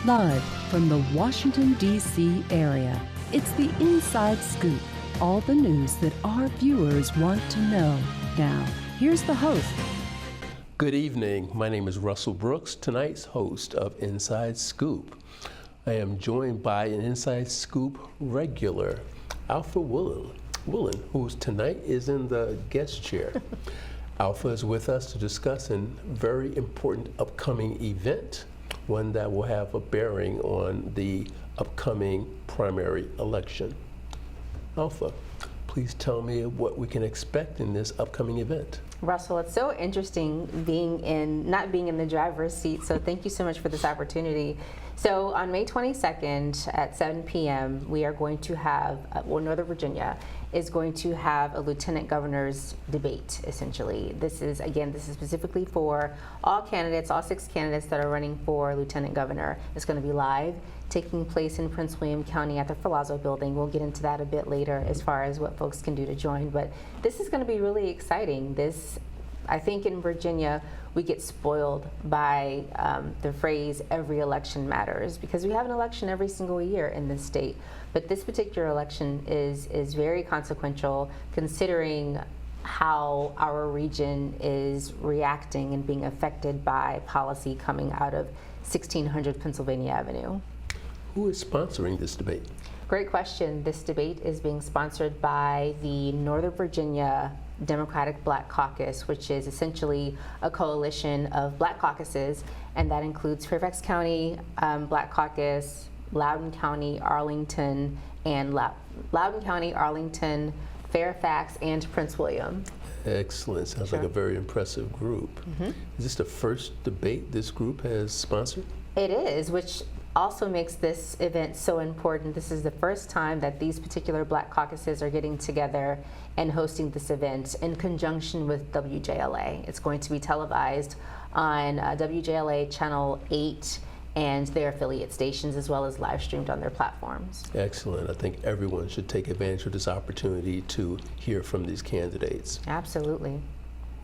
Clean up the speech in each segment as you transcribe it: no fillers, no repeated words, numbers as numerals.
Live from the Washington, D.C. area, it's the Inside Scoop. All the news that our viewers want to know. Now, here's the host. Good evening. My name is Russell Brooks, tonight's host of Inside Scoop. I am joined by an Inside Scoop regular, Alpha Woolen, who tonight is in the guest chair. Alpha is with us to discuss a very important upcoming event, one that will have a bearing on the upcoming primary election. Alpha, please tell me what we can expect in this upcoming event. Russell, it's so interesting not being in the driver's seat, so thank you so much for this opportunity. So on May 22nd at 7 p.m., we are going to have, Northern Virginia is going to have a lieutenant governor's debate, essentially. This is specifically for all candidates, all 6 candidates that are running for lieutenant governor. It's going to be live, taking place in Prince William County at the Palazzo building. We'll get into that a bit later as far as what folks can do to join, but this is going to be really exciting. I think in Virginia, we get spoiled by the phrase, every election matters, because we have an election every single year in this state. But this particular election is very consequential, considering how our region is reacting and being affected by policy coming out of 1600 Pennsylvania Avenue. Who is sponsoring this debate? Great question. This debate is being sponsored by the Northern Virginia Democratic Black Caucus, which is essentially a coalition of black caucuses, and that includes Fairfax County Black Caucus, Loudoun County, Arlington, Fairfax, and Prince William. Excellent. Sounds like a very impressive group. Mm-hmm. Is this the first debate this group has sponsored? It is, which also makes this event so important. This is the first time that these particular black caucuses are getting together and hosting this event in conjunction with WJLA. It's going to be televised on WJLA Channel 8 and their affiliate stations, as well as live streamed on their platforms. Excellent. I think everyone should take advantage of this opportunity to hear from these candidates. Absolutely.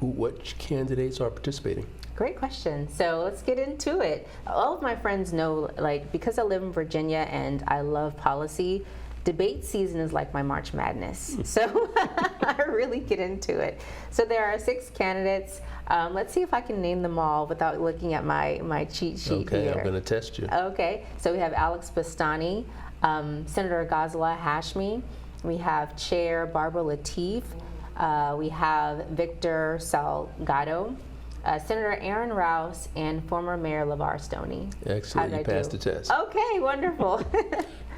What candidates are participating? Great question. So let's get into it. All of my friends know, because I live in Virginia and I love policy, debate season is like my March Madness. So I really get into it. So there are 6 candidates. Let's see if I can name them all without looking at my cheat sheet here. Okay, I'm going to test you. Okay, so we have Alex Bastani, Senator Ghazala Hashmi, we have Chair Barbara Lateef, we have Victor Salgado, Senator Aaron Rouse, and former Mayor LeVar Stoney. Excellent, you passed the test. Okay, wonderful.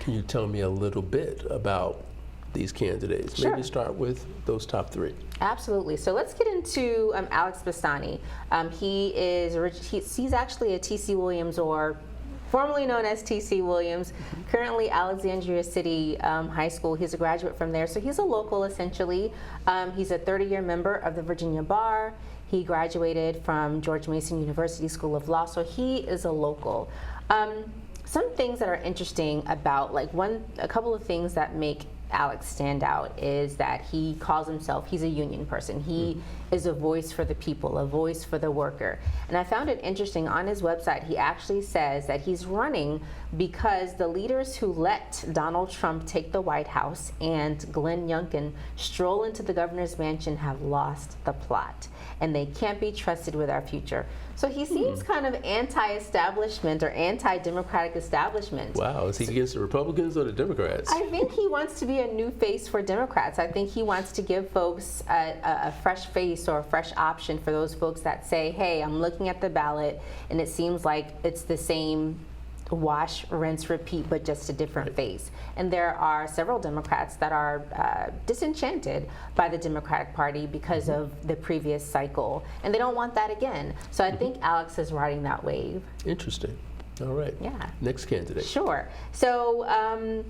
Can you tell me a little bit about these candidates? Sure. Maybe start with those top 3. Absolutely. So let's get into Alex Bastani. He's actually a T.C. Williams, or formerly known as T.C. Williams, currently Alexandria City High School. He's a graduate from there, so he's a local essentially. He's a 30-year member of the Virginia Bar. He graduated from George Mason University School of Law, so he is a local. Some things that are interesting about, a couple of things that make Alex stand out is that he calls himself, he's a union person. He is a voice for the people, a voice for the worker. And I found it interesting, on his website, he actually says that he's running because the leaders who let Donald Trump take the White House and Glenn Youngkin stroll into the governor's mansion have lost the plot, and they can't be trusted with our future. So he seems kind of anti-establishment or anti-democratic establishment. Wow, is he against the Republicans or the Democrats? I think he wants to be a new face for Democrats. I think he wants to give folks a fresh face or a fresh option for those folks that say, hey, I'm looking at the ballot and it seems like it's the same wash, rinse, repeat, but just a different face. And there are several Democrats that are disenchanted by the Democratic Party because of the previous cycle, and they don't want that again. So I think Alex is riding that wave. Interesting. All right. Yeah. Next candidate. Sure. So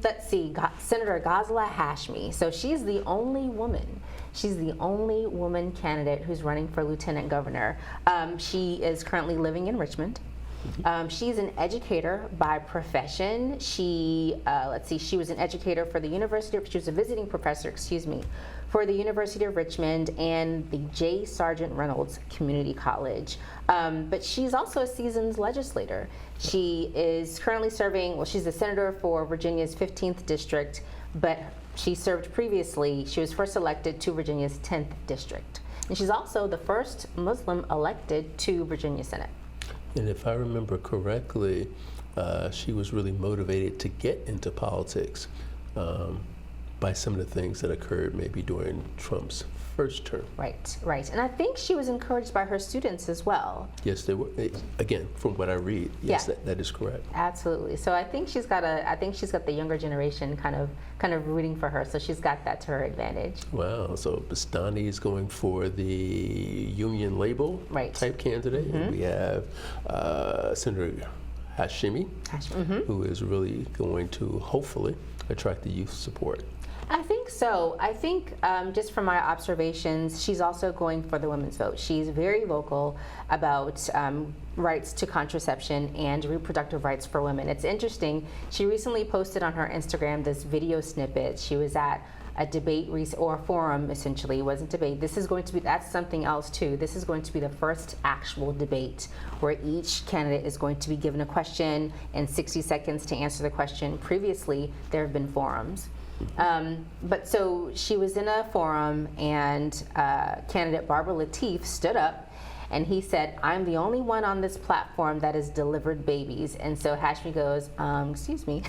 let's see, Senator Ghazala Hashmi. So she's the only woman. She's the only woman candidate who's running for lieutenant governor. She is currently living in Richmond. She's an educator by profession. She was an educator for the university. She was a visiting professor, for the University of Richmond and the J. Sargent Reynolds Community College. But she's also a seasoned legislator. She is currently serving, well, she's a senator for Virginia's 15th district, but she served previously, she was first elected to Virginia's 10th district. And she's also the first Muslim elected to Virginia Senate. And if I remember correctly, she was really motivated to get into politics by some of the things that occurred maybe during Trump's first term. Right, right. And I think she was encouraged by her students as well. Yes, they were. Again, from what I read, yes, Yeah. that is correct. Absolutely. So I think she's got the younger generation kind of rooting for her. So she's got that to her advantage. Wow. So Bastani is going for the union label type candidate. And we have Senator Hashimi, who is really going to hopefully attract the youth support. I think so. I think just from my observations, she's also going for the women's vote. She's very vocal about rights to contraception and reproductive rights for women. It's interesting. She recently posted on her Instagram this video snippet. She was at a debate or a forum, essentially. It wasn't debate. This is going to be, that's something else too. This is going to be the first actual debate where each candidate is going to be given a question and 60 seconds to answer the question. Previously, there have been forums. But so she was in a forum, and candidate Barbara Lateef stood up and he said, "I'm the only one on this platform that has delivered babies." And so Hashmi goes, excuse me.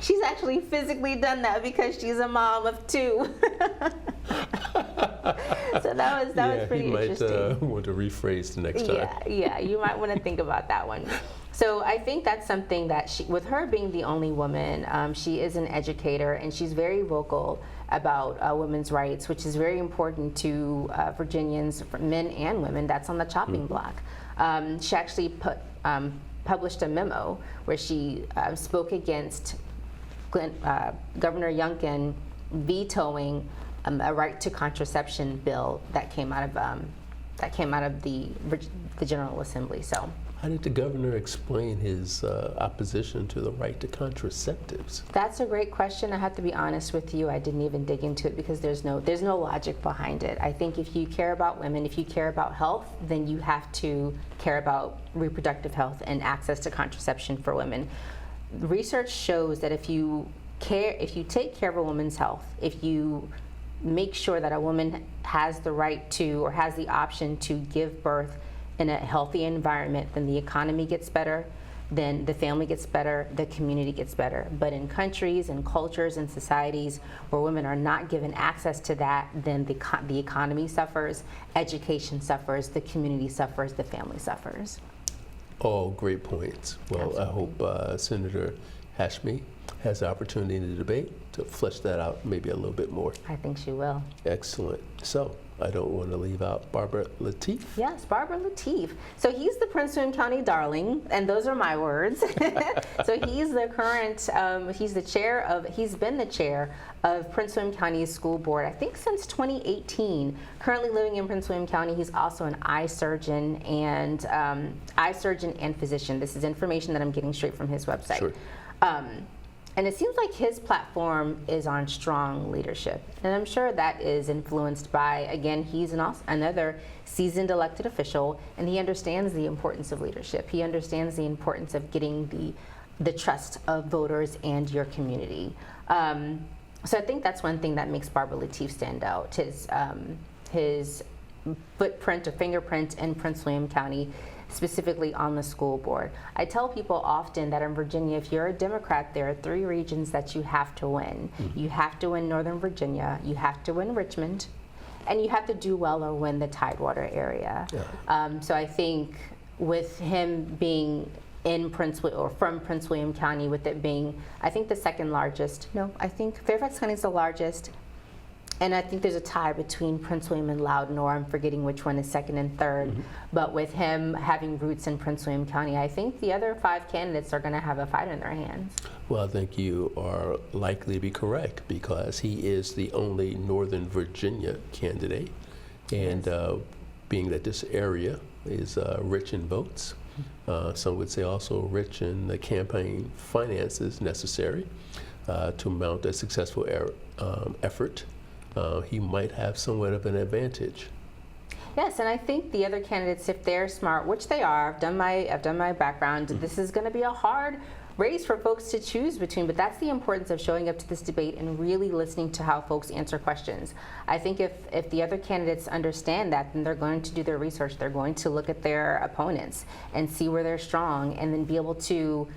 She's actually physically done that because she's a mom of 2. So that was pretty interesting. You might want to rephrase the next time. Yeah, you might want to think about that one. So I think that's something that with her being the only woman, she is an educator and she's very vocal about women's rights, which is very important to Virginians, men and women. That's on the chopping block. She actually published a memo where she spoke against Governor Youngkin vetoing a right to contraception bill that came out of the General Assembly. So. How did the governor explain his opposition to the right to contraceptives? That's a great question. I have to be honest with you. I didn't even dig into it because there's no logic behind it. I think if you care about women, if you care about health, then you have to care about reproductive health and access to contraception for women. Research shows that if you take care of a woman's health, if you make sure that a woman has the right to or has the option to give birth in a healthy environment, then the economy gets better, then the family gets better, the community gets better. But in countries and cultures and societies where women are not given access to that, then the economy suffers, education suffers, the community suffers, the family suffers. All great points. Well, Absolutely. I hope Senator Hashmi has the opportunity in the debate to flesh that out maybe a little bit more. I think she will. Excellent. So I don't want to leave out Barbara Lateef. Yes, Barbara Lateef. So he's the Prince William County darling, and those are my words. So he's the current, he's been the chair of Prince William County School Board, I think since 2018. Currently living in Prince William County, he's also an eye surgeon and physician. This is information that I'm getting straight from his website. Sure. And it seems like his platform is on strong leadership. And I'm sure that is influenced by, again, he's another seasoned elected official, and he understands the importance of leadership. He understands the importance of getting the trust of voters and your community. So I think that's one thing that makes Barbara Lateef stand out, his footprint or fingerprint in Prince William County, specifically on the school board. I tell people often that in Virginia, if you're a Democrat, there are 3 regions that you have to win. You have to win Northern Virginia, you have to win Richmond, and you have to do well or win the Tidewater area. Yeah. So I think with him being from Prince William County, with it being, I think the second largest, no, I think Fairfax County is the largest, and I think there's a tie between Prince William and Loudoun, or I'm forgetting which one is second and third. But with him having roots in Prince William County, I think the other 5 candidates are going to have a fight in their hands. Well, I think you are likely to be correct because he is the only Northern Virginia candidate. And being that this area is rich in votes, some would say also rich in the campaign finances necessary to mount a successful effort he might have somewhat of an advantage. Yes, and I think the other candidates, if they're smart, which they are, I've done my background. This is going to be a hard race for folks to choose between, but that's the importance of showing up to this debate and really listening to how folks answer questions. I think if the other candidates understand that, then they're going to do their research. They're going to look at their opponents and see where they're strong, and then be able to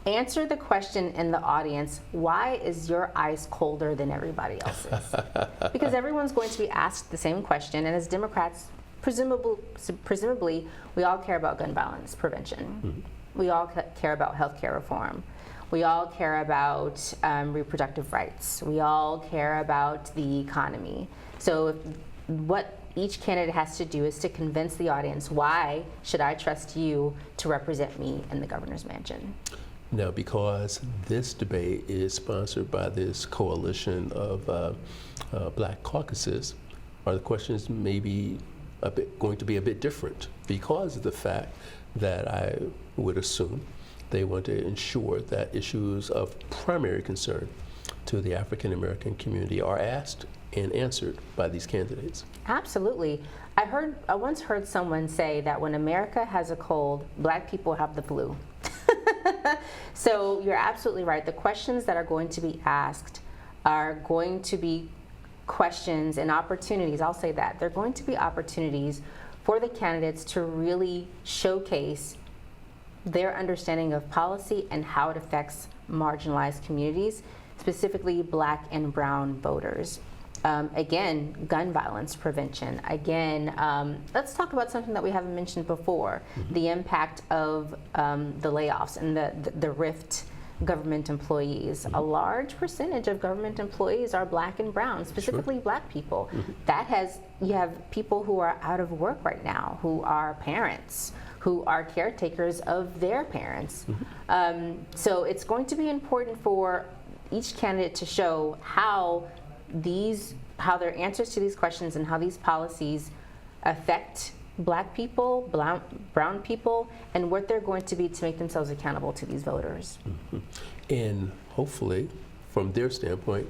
answer the question in the audience, why is your ice colder than everybody else's? Because everyone's going to be asked the same question, and as Democrats, presumably, we all care about gun violence prevention. We all care about healthcare reform. We all care about reproductive rights. We all care about the economy. So what each candidate has to do is to convince the audience, why should I trust you to represent me in the governor's mansion? Now, because this debate is sponsored by this coalition of black caucuses, are the questions maybe going to be a bit different because of the fact that I would assume they want to ensure that issues of primary concern to the African American community are asked and answered by these candidates. Absolutely. I once heard someone say that when America has a cold, black people have the flu. So you're absolutely right. The questions that are going to be asked are going to be questions and opportunities. I'll say that. They're going to be opportunities for the candidates to really showcase their understanding of policy and how it affects marginalized communities, specifically black and brown voters. Again, gun violence prevention. Again, let's talk about something that we haven't mentioned before, the impact of the layoffs and the RIFT government employees. A large percentage of government employees are black and brown, specifically black people. You have people who are out of work right now, who are parents, who are caretakers of their parents. So it's going to be important for each candidate to show how their answers to these questions and how these policies affect black people, brown people, and what they're going to be to make themselves accountable to these voters. And hopefully, from their standpoint,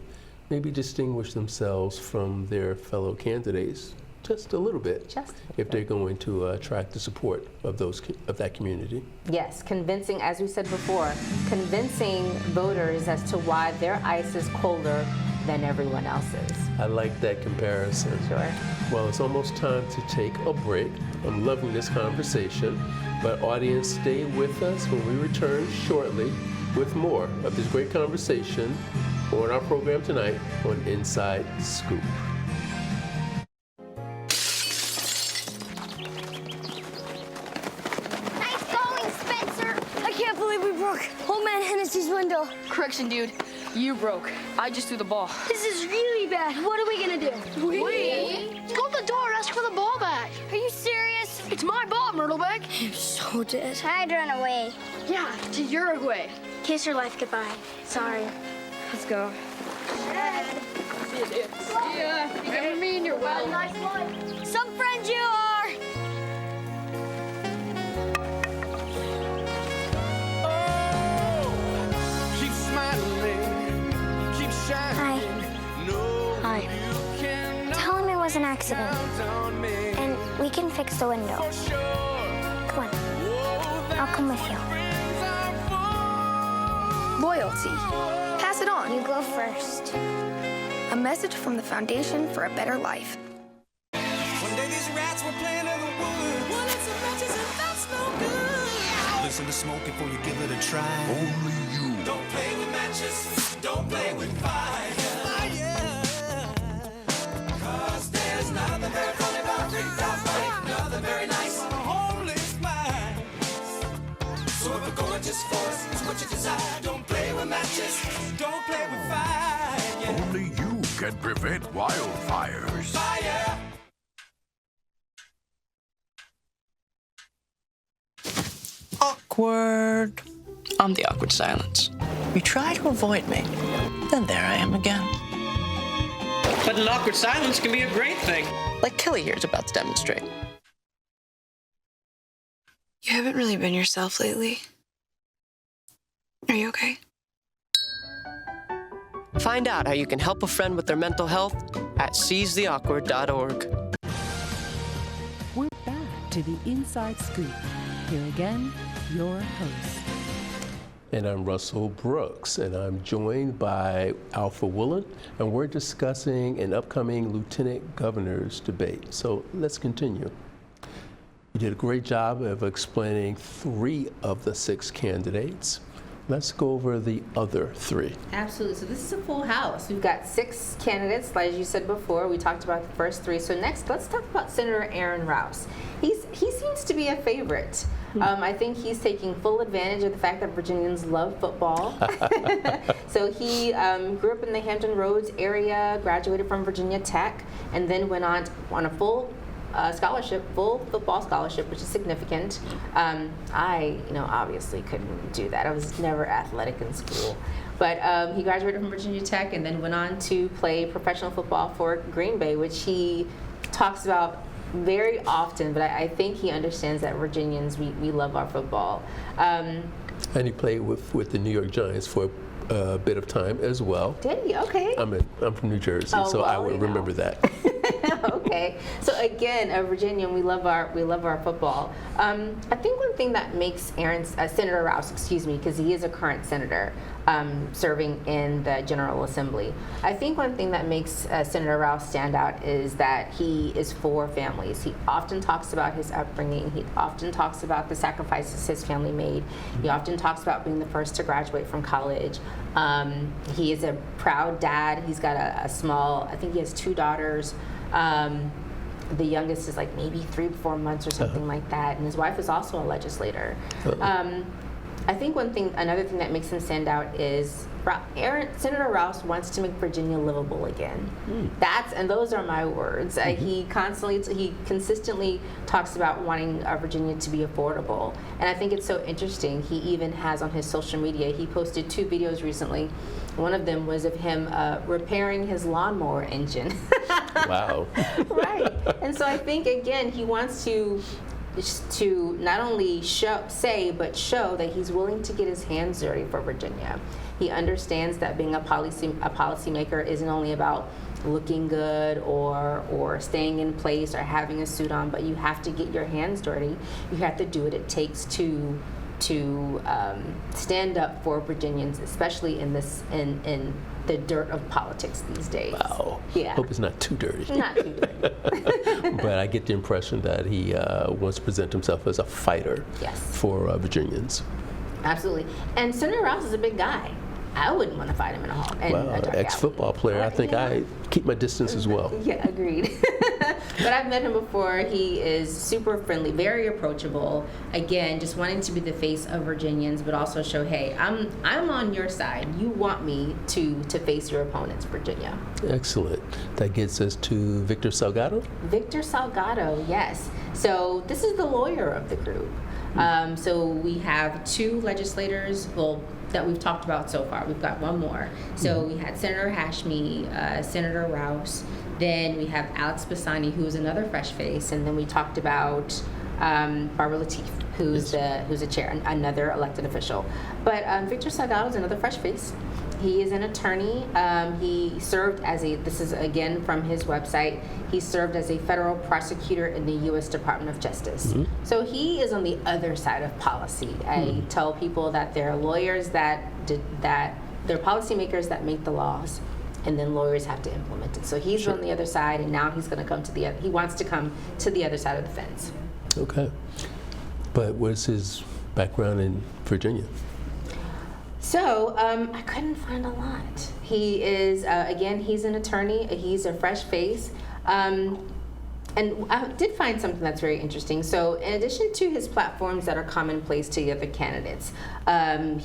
maybe distinguish themselves from their fellow candidates just a little bit, if they're going to attract the support of that community. Yes, convincing, as we said before, convincing voters as to why their ice is colder than everyone else's. I like that comparison. Sure. Well, it's almost time to take a break. I'm loving this conversation, but audience, stay with us when we return shortly with more of this great conversation on our program tonight on Inside Scoop. Nice going, Spencer! I can't believe we broke Old Man Hennessy's window. Correction, dude. You broke. I just threw the ball. This is really bad. What are we gonna do? We? Go to the door, ask for the ball back. Are you serious? It's my ball, Myrtleback. You're so dead. I'd run away. Yeah, to Uruguay. Kiss your life goodbye. Sorry. Let's go. See you, dude. See ya. Remember me and your well. Nice one. Some friends you are. Hi. Tell him it was an accident. And we can fix the window. Come on. I'll come with you. Loyalty. Pass it on. You go first. A message from the Foundation for a Better Life. One day these rats were playing in the woods. Well, it's some matches and that's no good. Listen to smoke before you give it a try. Only you. Don't play with matches. Don't play with fire. Cause there's nothing very funny about nothing very nice. Holy spice. So if a gorgeous force is what you desire, don't play with matches. Don't play with fire. Yeah. Only you can prevent wildfires. Fire. Awkward. I'm the awkward silence. You try to avoid me, then there I am again. But an awkward silence can be a great thing. Like Kelly here is about to demonstrate. You haven't really been yourself lately. Are you okay? Find out how you can help a friend with their mental health at seizetheawkward.org. We're back to the Inside Scoop. Here again, your host. And I'm Russell Brooks, and I'm joined by Alpha Woolen, and we're discussing an upcoming lieutenant governor's debate. So let's continue. You did a great job of explaining 3 of the 6 candidates. Let's go over the other 3. Absolutely. So this is a full house. We've got 6 candidates, like you said before. We talked about the first 3. So next, let's talk about Senator Aaron Rouse. He seems to be a favorite. I think he's taking full advantage of the fact that Virginians love football. So he grew up in the Hampton Roads area, graduated from Virginia Tech, and then went on a full football scholarship, which is significant. I, obviously couldn't do that. I was never athletic in school. But he graduated from Virginia Tech and then went on to play professional football for Green Bay, which he talks about very often, but I think he understands that Virginians, we love our football. And he played with the New York Giants for a bit of time as well. Did he? Okay. I'm from New Jersey, so I would remember that. Okay. So again, a Virginian, we love our football. I think one thing that makes Senator Rouse, because he is a current senator serving in the General Assembly. I think one thing that makes Senator Rouse stand out is that he is for families. He often talks about his upbringing. He often talks about the sacrifices his family made. He often talks about being the first to graduate from college. He is a proud dad. He's got a small, I think he has 2 daughters. The youngest is like maybe 3 to 4 months or something like that, and his wife is also a legislator. I think another thing that makes him stand out is Senator Rouse wants to make Virginia livable again. And those are my words. He consistently talks about wanting Virginia to be affordable, and I think it's so interesting. He even has on his social media, he posted 2 videos recently. One of them was of him repairing his lawnmower engine. Wow. Right. And so I think, again, he wants to not only show that he's willing to get his hands dirty for Virginia. He understands that being a policymaker isn't only about looking good or staying in place or having a suit on, but you have to get your hands dirty. You have to do what it takes to stand up for Virginians, especially in the dirt of politics these days. Wow. Yeah. Hope it's not too dirty. Not too dirty. But I get the impression that he wants to present himself as a fighter for Virginians. Absolutely. And Senator Rouse is a big guy. I wouldn't want to fight him in a hall. Ex-football player. I think I keep my distance as well. Yeah, agreed. But I've met him before. He is super friendly, very approachable. Again, just wanting to be the face of Virginians, but also show, hey, I'm on your side. You want me to face your opponents, Virginia. Excellent. That gets us to Victor Salgado. Victor Salgado, yes. So this is the lawyer of the group. So we have 2 legislators, that we've talked about so far. We've got 1 more. So we had Senator Hashmi, Senator Rouse, then we have Alex Bassani, who's another fresh face, and then we talked about Barbara Lateef, who's a chair, another elected official. But Victor Salgado is another fresh face. He is an attorney. He served this is again from his website, he served as a federal prosecutor in the U.S. Department of Justice. So he is on the other side of policy. I tell people that there are lawyers that they're policymakers that make the laws, and then lawyers have to implement it. So he's on the other side, and now he's going to come he wants to come to the other side of the fence. Okay. But what's his background in Virginia? So I couldn't find a lot. He is, again, he's an attorney. He's a fresh face. And I did find something that's very interesting. So in addition to his platforms that are commonplace to the other candidates,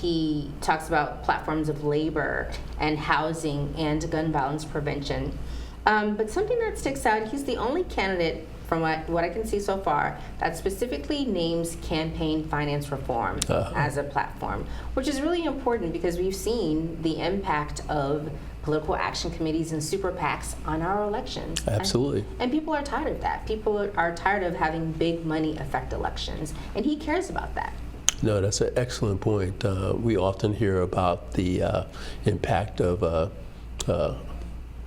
he talks about platforms of labor and housing and gun violence prevention. But something that sticks out, he's the only candidate from what I can see so far that specifically names campaign finance reform as a platform, which is really important because we've seen the impact of political action committees and super PACs on our elections. Absolutely. And people are tired of that. People are tired of having big money affect elections, and he cares about that. No, that's an excellent point. We often hear about the impact of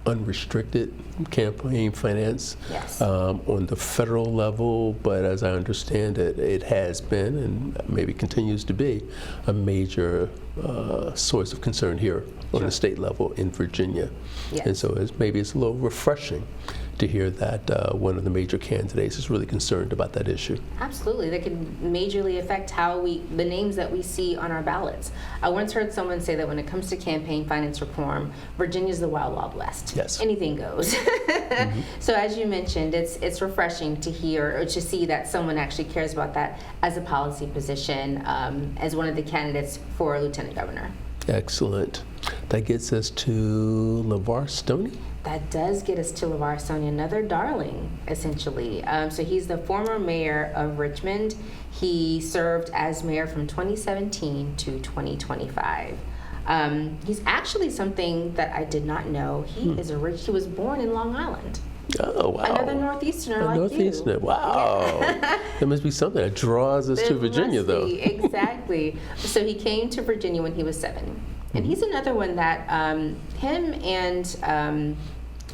unrestricted campaign finance Yes. On the federal level, but as I understand it, it has been and maybe continues to be a major source of concern here on the state level in Virginia. Yes. And so maybe it's a little refreshing to hear that one of the major candidates is really concerned about that issue. Absolutely, that can majorly affect the names that we see on our ballots. I once heard someone say that when it comes to campaign finance reform, Virginia's the wild, wild west. Yes. Anything goes. So as you mentioned, it's refreshing to hear or to see that someone actually cares about that as a policy position, as one of the candidates for lieutenant governor. Excellent. That gets us to LeVar Stoney. That does get us to LeVar Stoney, another darling, essentially. So he's the former mayor of Richmond. He served as mayor from 2017 to 2025. He's actually something that I did not know. He was born in Long Island. Oh, wow. Another Northeasterner like Northeasterner. Wow. Yeah. There must be something that draws us to Virginia, though. Exactly. So he came to Virginia when he was 7. And he's another one that him and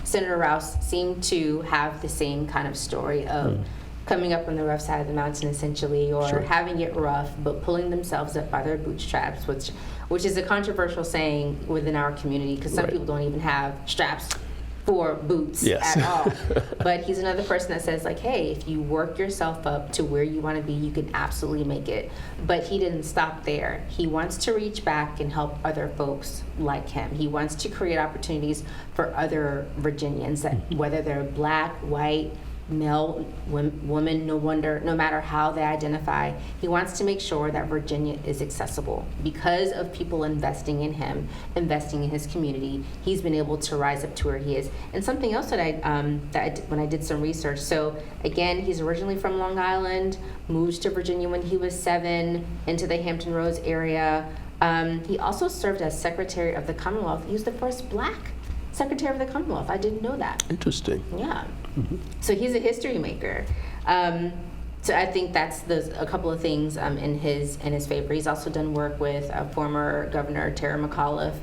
Senator Rouse seem to have the same kind of story of coming up on the rough side of the mountain, essentially, or having it rough, but pulling themselves up by their bootstraps, which is a controversial saying within our community, because some people don't even have straps for boots at all. But he's another person that says, like, hey, if you work yourself up to where you want to be, you can absolutely make it. But he didn't stop there. He wants to reach back and help other folks like him. He wants to create opportunities for other Virginians, that whether they're black, white, male, woman, no matter how they identify. He wants to make sure that Virginia is accessible. Because of people investing in him, investing in his community, he's been able to rise up to where he is. And something else that when I did some research, so again, he's originally from Long Island, moved to Virginia when he was 7, into the Hampton Roads area. He also served as Secretary of the Commonwealth. He was the first black Secretary of the Commonwealth. I didn't know that. Interesting. Yeah. So he's a history maker. So I think there's a couple of things in his favor. He's also done work with former Governor Terry McAuliffe.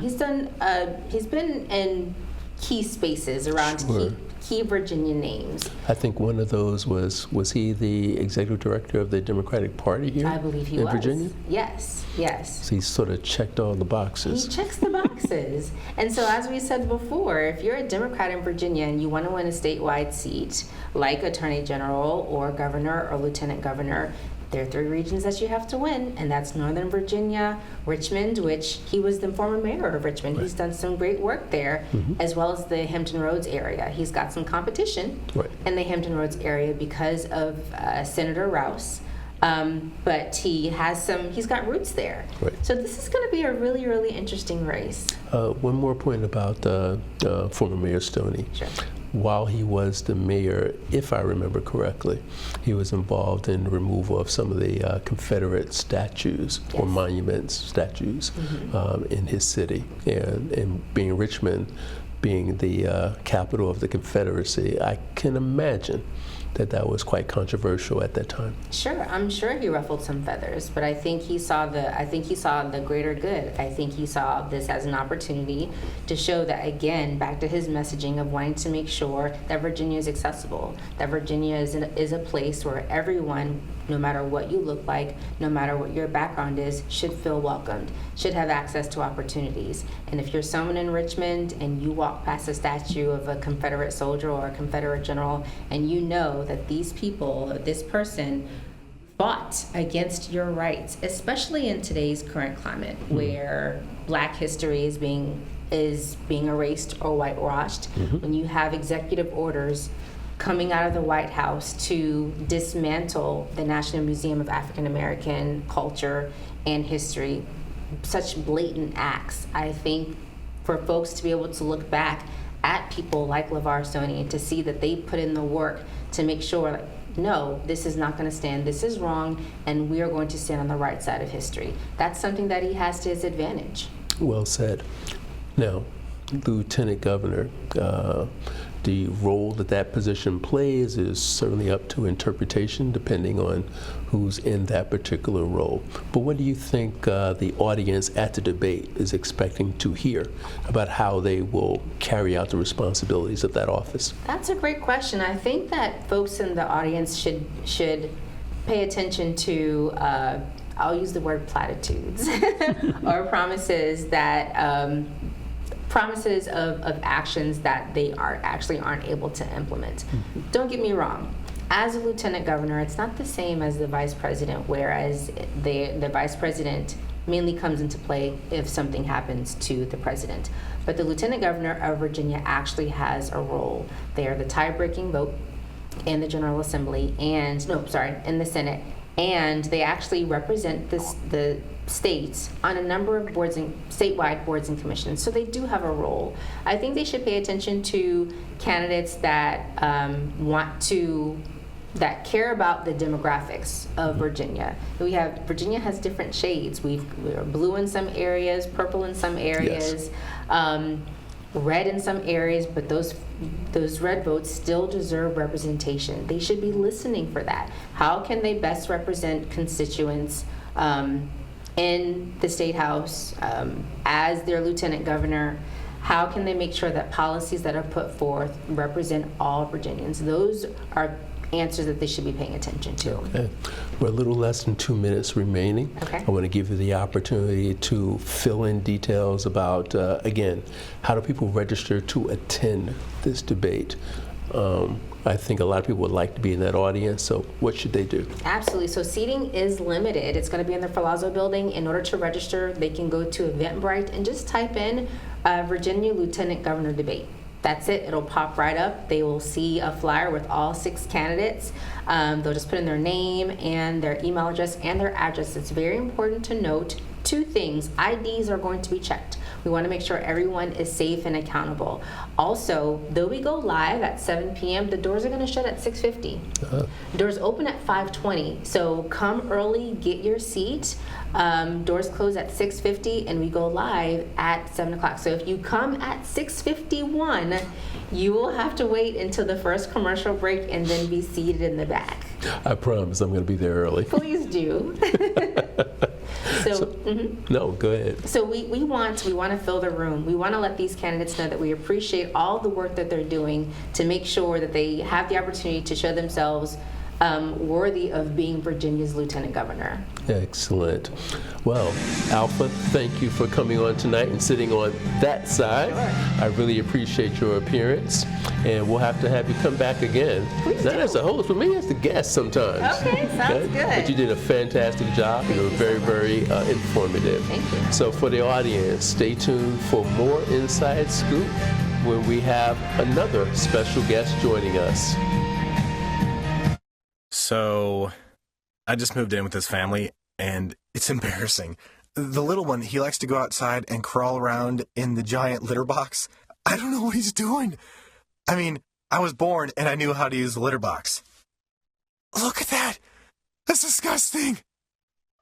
He's been in key spaces around key Virginia names. I think one of those was he the executive director of the Democratic Party here? I believe he in was. Virginia? Yes. So he sort of checked all the boxes. He checks the boxes. And so as we said before, if you're a Democrat in Virginia and you want to win a statewide seat, like Attorney General or Governor or Lieutenant Governor, there are 3 regions that you have to win, and that's Northern Virginia, Richmond, which he was the former mayor of Richmond. He's done some great work there, as well as the Hampton Roads area. He's got some competition in the Hampton Roads area because of Senator Rouse. But he's got roots there. So this is going to be a really, really interesting race. One more point about former Mayor Stoney. Sure. While he was the mayor, if I remember correctly, he was involved in the removal of some of the Confederate statues or monuments, statues in his city. And being Richmond, being the capital of the Confederacy, I can imagine that was quite controversial at that time. Sure, I'm sure he ruffled some feathers, but I think he saw the greater good. I think he saw this as an opportunity to show that, again, back to his messaging of wanting to make sure that Virginia is accessible, that Virginia is a place where everyone, no matter what you look like, no matter what your background is, should feel welcomed, should have access to opportunities. And if you're someone in Richmond and you walk past a statue of a Confederate soldier or a Confederate general, and you know that these people, or this person, fought against your rights, especially in today's current climate, where Black history is being erased or whitewashed, when you have executive orders coming out of the White House to dismantle the National Museum of African American Culture and History, such blatant acts. I think for folks to be able to look back at people like LeVar Stoney and to see that they put in the work to make sure, like, no, this is not going to stand, this is wrong, and we are going to stand on the right side of history. That's something that he has to his advantage. Well said. Now, Lieutenant Governor, The role that that position plays is certainly up to interpretation depending on who's in that particular role. But what do you think the audience at the debate is expecting to hear about how they will carry out the responsibilities of that office? That's a great question. I think that folks in the audience should pay attention to, I'll use the word platitudes, or promises that promises of actions that they aren't able to implement. Don't get me wrong. As a lieutenant governor, it's not the same as the vice president, whereas the vice president mainly comes into play if something happens to the president. But the lieutenant governor of Virginia actually has a role. They are the tie-breaking vote in the General Assembly in the Senate, and they actually represent the states on a number of statewide boards and commissions. So they do have a role. I think they should pay attention to candidates that that care about the demographics of Virginia. Virginia has different shades. We're blue in some areas, purple in some areas, red in some areas, but those red votes still deserve representation. They should be listening for that. How can they best represent constituents in the State House as their lieutenant governor? How can they make sure that policies that are put forth represent all Virginians? Those are answers that they should be paying attention to. Okay. We're a little less than 2 minutes remaining. Okay. I want to give you the opportunity to fill in details about, again, how do people register to attend this debate? I think a lot of people would like to be in that audience, so what should they do? Absolutely. So seating is limited. It's going to be in the Palazzo building. In order to register, they can go to Eventbrite and just type in Virginia Lieutenant Governor Debate. That's it. It'll pop right up. They will see a flyer with all 6 candidates. They'll just put in their name and their email address and their address. It's very important to note 2 things. IDs are going to be checked. We want to make sure everyone is safe and accountable. Also, though we go live at 7 p.m., the doors are going to shut at 6:50. Doors open at 5:20. So come early, get your seat. Doors close at 6:50, and we go live at 7 o'clock. So if you come at 6:51, you will have to wait until the first commercial break and then be seated in the back. I promise I'm going to be there early. Please do. No, go ahead. So we want to fill the room. We want to let these candidates know that we appreciate all the work that they're doing to make sure that they have the opportunity to show themselves worthy of being Virginia's lieutenant governor. Excellent. Well, Alpha, thank you for coming on tonight and sitting on that side. Sure. I really appreciate your appearance, and we'll have to have you come back again. Please Not do. as a host, but maybe as the guest sometimes. Okay, sounds good. But you did a fantastic job. You were very, very informative. Thank you. So for the audience, stay tuned for more Inside Scoop when we have another special guest joining us. So, I just moved in with his family, and it's embarrassing. The little one, he likes to go outside and crawl around in the giant litter box. I don't know what he's doing. I mean, I was born and I knew how to use the litter box. Look at that! That's disgusting!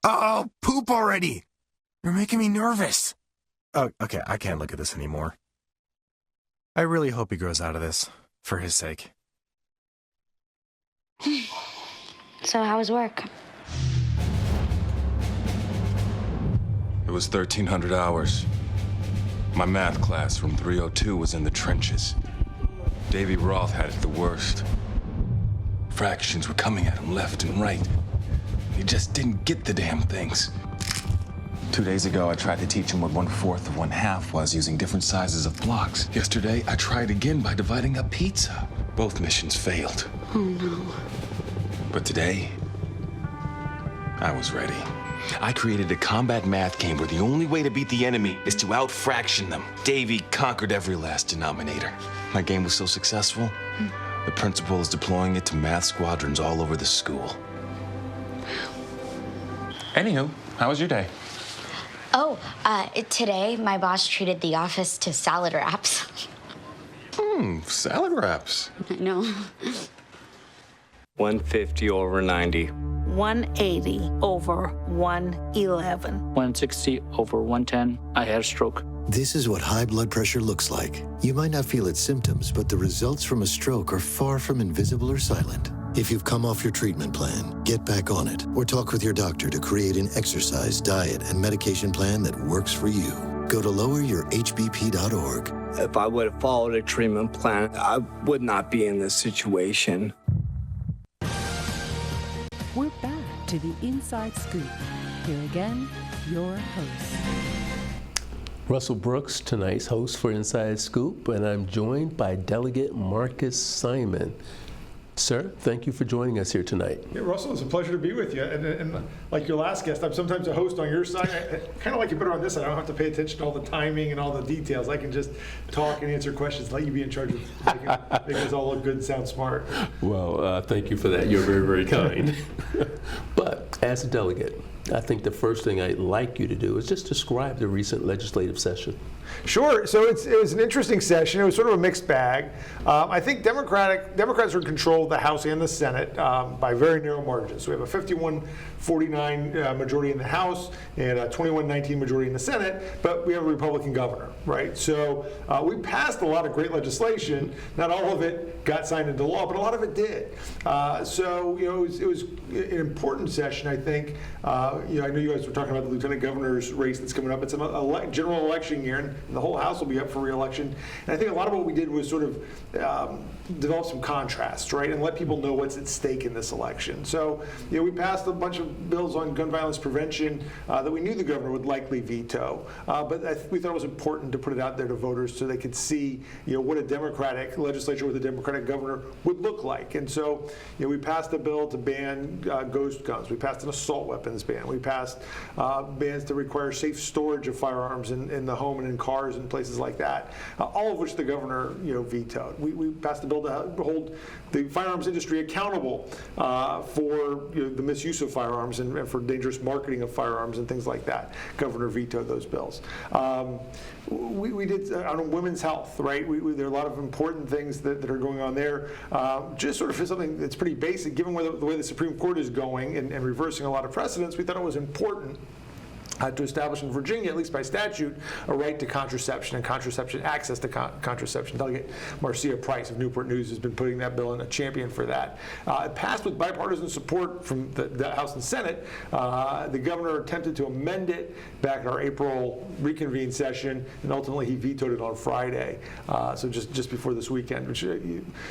Oh, poop already! You're making me nervous. Oh, okay, I can't look at this anymore. I really hope he grows out of this, for his sake. So how was work? It was 1,300 hours. My math class from 302 was in the trenches. Davy Roth had it the worst. Fractions were coming at him left and right. He just didn't get the damn things. 2 days ago, I tried to teach him what 1/4 of 1/2 was using different sizes of blocks. Yesterday, I tried again by dividing up pizza. Both missions failed. Oh, no. But today, I was ready. I created a combat math game where the only way to beat the enemy is to out-fraction them. Davy conquered every last denominator. My game was so successful, the principal is deploying it to math squadrons all over the school. Anywho, how was your day? Oh, today my boss treated the office to salad wraps. Salad wraps. I know. 150 over 90. 180 over 111. 160 over 110. I had a stroke. This is what high blood pressure looks like. You might not feel its symptoms, but the results from a stroke are far from invisible or silent. If you've come off your treatment plan, get back on it, or talk with your doctor to create an exercise, diet, and medication plan that works for you. Go to loweryourhbp.org. If I would have followed a treatment plan, I would not be in this situation. We're back to the Inside Scoop. Here again, your host. Russell Brooks, tonight's host for Inside Scoop, and I'm joined by Delegate Marcus Simon. Sir, thank you for joining us here tonight. Yeah, Russell, it's a pleasure to be with you. And like your last guest, I'm sometimes a host on your side. I kind of like you better on this side. I don't have to pay attention to all the timing and all the details. I can just talk and answer questions, let you be in charge of making us all look good and sound smart. Well, thank you for that. You're very, very kind. But as a delegate, I think the first thing I'd like you to do is just describe the recent legislative session. Sure. So it was an interesting session. It was sort of a mixed bag. I think Democrats are in control of the House and the Senate by very narrow margins. So we have a 51-49 majority in the House and a 21-19 majority in the Senate, but we have a Republican governor, right? So we passed a lot of great legislation. Not all of it got signed into law, but a lot of it did. So it was an important session, I think. I know you guys were talking about the lieutenant governor's race that's coming up. It's a general election year, and the whole House will be up for re-election. And I think a lot of what we did was sort of develop some contrasts, right, and let people know what's at stake in this election. So, we passed a bunch of bills on gun violence prevention that we knew the governor would likely veto, but we thought it was important to put it out there to voters so they could see, what a Democratic legislature with a Democratic governor would look like. And so, we passed a bill to ban ghost guns. We passed an assault weapons ban. We passed bans to require safe storage of firearms in the home and in cars and places like that, all of which the governor, vetoed. We passed a bill to hold the firearms industry accountable for the misuse of firearms and for dangerous marketing of firearms and things like that. Governor vetoed those bills. We did on women's health, right? There are a lot of important things that are going on there. Just sort of for something that's pretty basic, given the way the Supreme Court is going and reversing a lot of precedents, we thought it was important to establish in Virginia, at least by statute, a right to contraception and access to contraception. Delegate Marcia Price of Newport News has been putting that bill in, a champion for that. It passed with bipartisan support from the House and Senate. The governor attempted to amend it back in our April reconvened session, and ultimately he vetoed it on Friday, so just before this weekend, which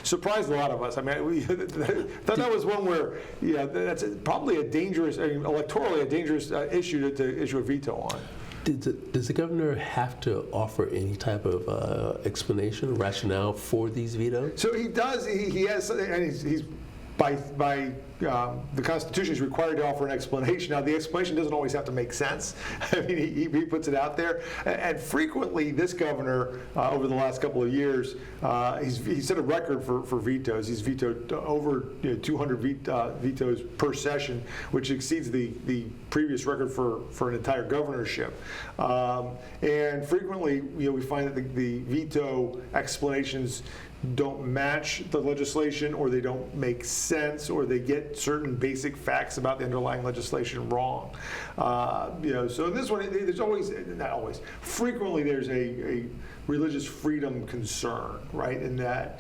surprised a lot of us. I mean, we thought that was one where, that's probably electorally a dangerous issue to issue a veto on. Does the governor have to offer any type of explanation, rationale for these vetoes? So he does. He has, and he's by the Constitution is required to offer an explanation. Now, the explanation doesn't always have to make sense. I mean, he puts it out there. And frequently, this governor, over the last couple of years, he's set a record for vetoes. He's vetoed over 200 vetoes per session, which exceeds the previous record for an entire governorship. And frequently, we find that the veto explanations don't match the legislation, or they don't make sense, or they get certain basic facts about the underlying legislation wrong. So in this one, frequently there's a religious freedom concern, right? In that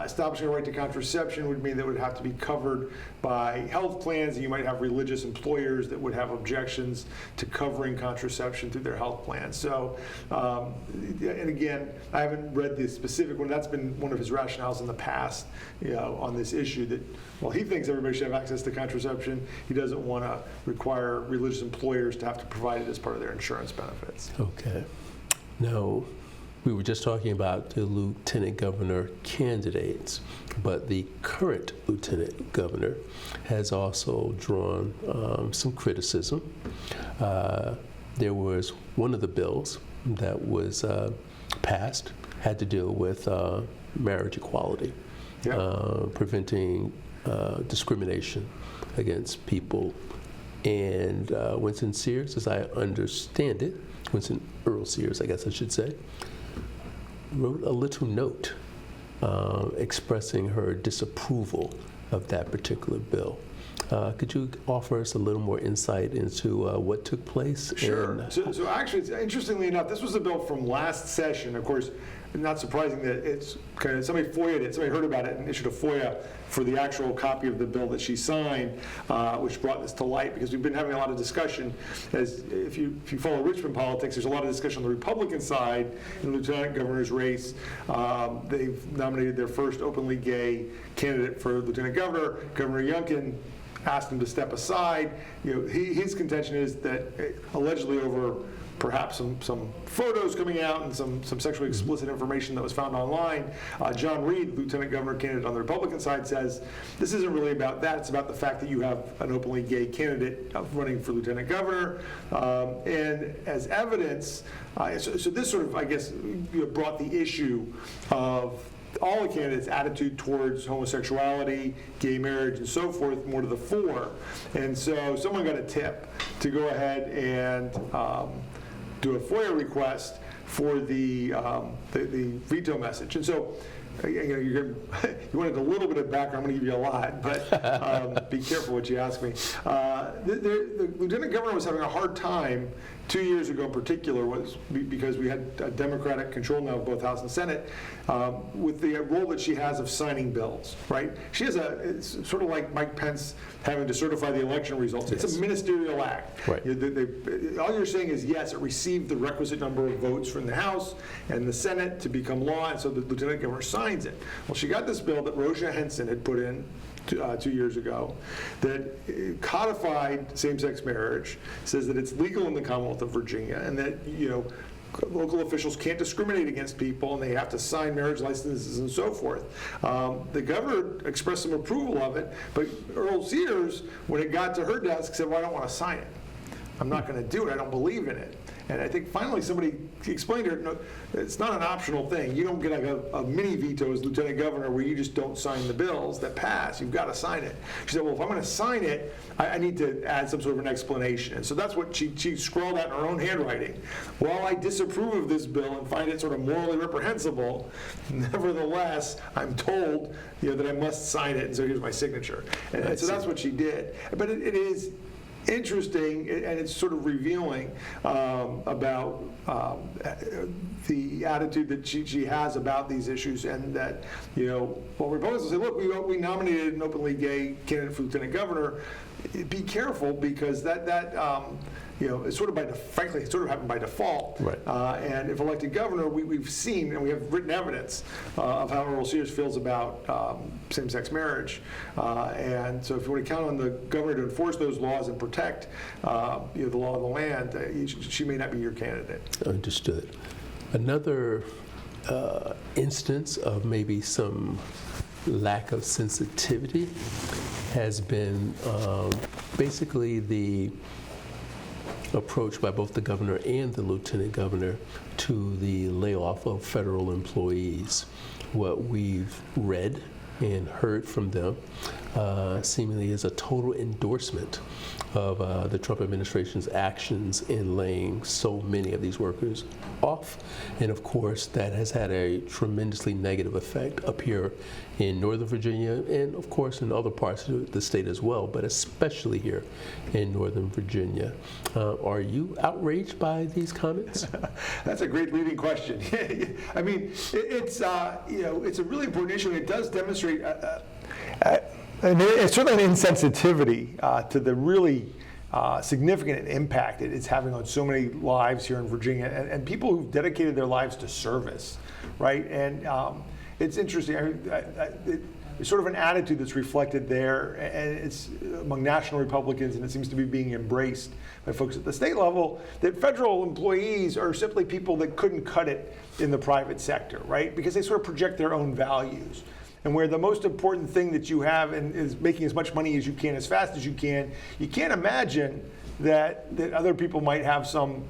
establishing a right to contraception would mean that it would have to be covered by health plans, and you might have religious employers that would have objections to covering contraception through their health plans. So, and again, I haven't read the specific one. That's been one of his rationales in the past, on this issue that, well, he thinks everybody should have access to contraception. He doesn't want to require religious employers to have to provide it as part of their insurance benefits. Okay. Now, we were just talking about the lieutenant governor candidates, but the current lieutenant governor has also drawn some criticism. There was one of the bills that was passed had to deal with marriage equality, preventing discrimination against people. And Winston Sears, as I understand it, Winston Earl Sears, I guess I should say, wrote a little note expressing her disapproval of that particular bill. Could you offer us a little more insight into what took place? Sure. So actually, interestingly enough, this was a bill from last session. Of course, not surprising that it's kind of somebody FOIA'd it, somebody heard about it and issued a FOIA for the actual copy of the bill that she signed, which brought this to light, because we've been having a lot of discussion. As if you follow Richmond politics, there's a lot of discussion on the Republican side in the lieutenant governor's race. They've nominated their first openly gay candidate for lieutenant governor. Governor Youngkin asked him to step aside. His contention is that allegedly over perhaps some photos coming out and some sexually explicit information that was found online. John Reed, lieutenant governor candidate on the Republican side, says this isn't really about that. It's about the fact that you have an openly gay candidate running for lieutenant governor. And as evidence, so this sort of, I guess, brought the issue of all the candidates' attitude towards homosexuality, gay marriage, and so forth more to the fore. And so someone got a tip to go ahead and do a FOIA request for the veto message. And so, you wanted a little bit of background. I'm going to give you a lot, but be careful what you ask me. The lieutenant governor was having a hard time 2 years ago in particular, was because we had a Democratic control now of both House and Senate, with the role that she has of signing bills, right? She has it's sort of like Mike Pence having to certify the election results. Yes. It's a ministerial act. Right. All you're saying is, yes, it received the requisite number of votes from the House and the Senate to become law, and so the lieutenant governor signs it. Well, she got this bill that Rosia Henson had put in 2 years ago that codified same-sex marriage, says that it's legal in the Commonwealth of Virginia, and that local officials can't discriminate against people, and they have to sign marriage licenses and so forth. The governor expressed some approval of it, but Earl Sears, when it got to her desk, said, well, I don't want to sign it. I'm not going to do it. I don't believe in it. And I think finally somebody explained to her, no, it's not an optional thing. You don't get like a mini veto as lieutenant governor where you just don't sign the bills that pass. You've got to sign it. She said, well, if I'm going to sign it, I need to add some sort of an explanation. And so that's what she scrawled out in her own handwriting. While I disapprove of this bill and find it sort of morally reprehensible, nevertheless, I'm told that I must sign it, and so here's my signature. And so that's what she did. But it is interesting, and it's sort of revealing about the attitude that she has about these issues, and that Republicans will say, look, we nominated an openly gay candidate for lieutenant governor. Be careful, because that it's sort of frankly, it sort of happened by default. Right. And if elected governor, we've seen, and we have written evidence of how Earl Sears feels about same-sex marriage. And so if you want to count on the governor to enforce those laws and protect the law of the land, she may not be your candidate. Understood. Another instance of maybe some lack of sensitivity has been basically the approach by both the governor and the lieutenant governor to the layoff of federal employees. What we've read and heard from them seemingly is a total endorsement of the Trump administration's actions in laying so many of these workers off. And of course, that has had a tremendously negative effect up here in Northern Virginia, and of course in other parts of the state as well, but especially here in Northern Virginia. Are you outraged by these comments? That's a great leading question. I mean, it's a really important issue, and it does demonstrate it's certainly an insensitivity to the really significant impact it's having on so many lives here in Virginia, and people who've dedicated their lives to service, right? And it's interesting. There's sort of an attitude that's reflected there, and it's among national Republicans, and it seems to be being embraced by folks at the state level, that federal employees are simply people that couldn't cut it in the private sector, right? Because they sort of project their own values. And where the most important thing that you have is making as much money as you can, as fast as you can't imagine that other people might have some